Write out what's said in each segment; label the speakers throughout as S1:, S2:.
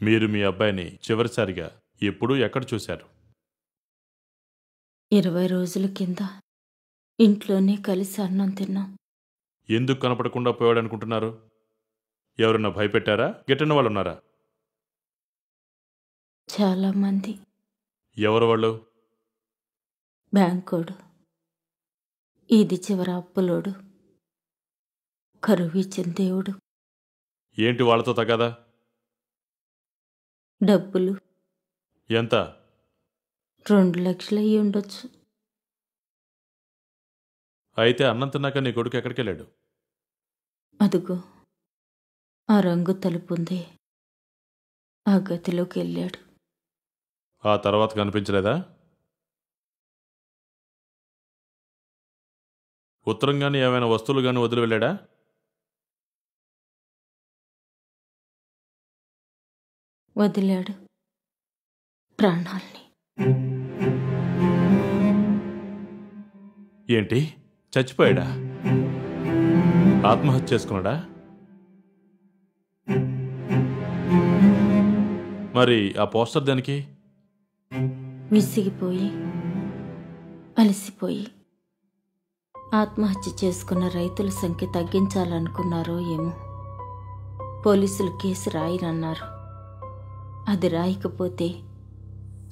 S1: మీరు మీ అబ్బాయిని చివరిసారిగా ఎప్పుడు ఎక్కడ చూశారు?
S2: 20 రోజుల కింద ఇంట్లోనే కలిసి అన్నం తిన్నాం.
S1: ఎందుకు కనపడకుండా పోయాడనుకుంటున్నారు? ఎవరన్నా భయపెట్టారా? గిట్టని వాళ్ళున్నారా?
S2: చాలామంది.
S1: ఎవరు వాళ్ళు?
S2: బ్యాంకోడు, ఇది చివర అప్పులోడు, కరువిచ్చిన దేవుడు,
S1: ఏంటి వాళ్ళతో తగాదా?
S2: డబ్బులు
S1: ఎంత?
S2: 2 లక్షలు అయ్యి ఉండొచ్చు.
S1: అయితే అన్నం తిన్నాక నీ కొడుకు ఎక్కడికెళ్ళాడు?
S2: అదుగో ఆ రంగు తలుపుందే, ఆ గదిలోకి వెళ్ళాడు.
S1: ఆ తర్వాత కనిపించలేదా? ఉత్తరం గాని ఏమైనా వస్తువులు గాని వదిలి వెళ్ళాడా?
S2: వదిలాడు ప్రాణాల్ని.
S1: ఏంటి, చచ్చిపోయాడా? ఆత్మహత్య చేసుకున్నాడా? మరి ఆ పోస్టర్ దానికి?
S2: విసిగిపోయి అలసిపోయి ఆత్మహత్య చేసుకున్న రైతుల సంఖ్య తగ్గించాలనుకున్నారో ఏమో. పోలీసులు కేసు రాయనన్నారు. అది రాయకపోతే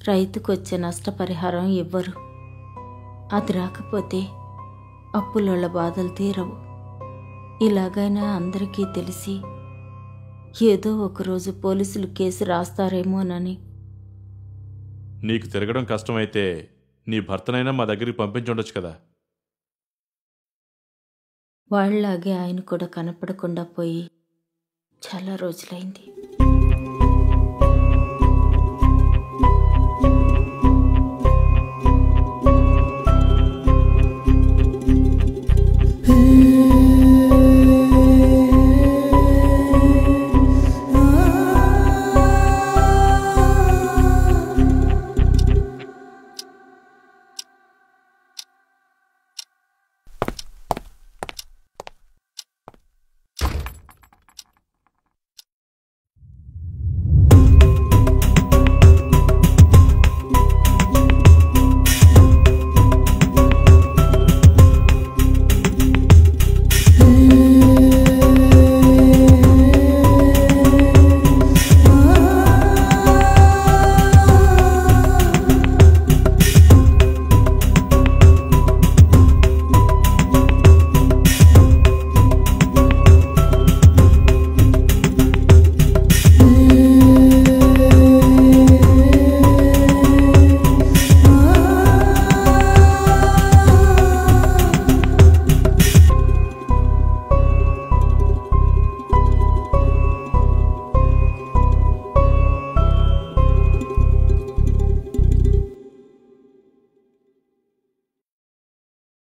S2: రైతుకు వచ్చే నష్టపరిహారం ఇవ్వరు. అది రాకపోతే అప్పులోళ్ళ బాధలు తీరవు. ఇలాగైనా అందరికీ తెలిసి ఏదో ఒకరోజు పోలీసులు కేసు రాస్తారేమోనని.
S1: నీకు తిరగడం కష్టమైతే నీ భర్తనైనా మా దగ్గరికి పంపించుండొచ్చు కదా.
S2: వాళ్ళలాగే ఆయన కూడా కనపడకుండా పోయి చాలా రోజులైంది.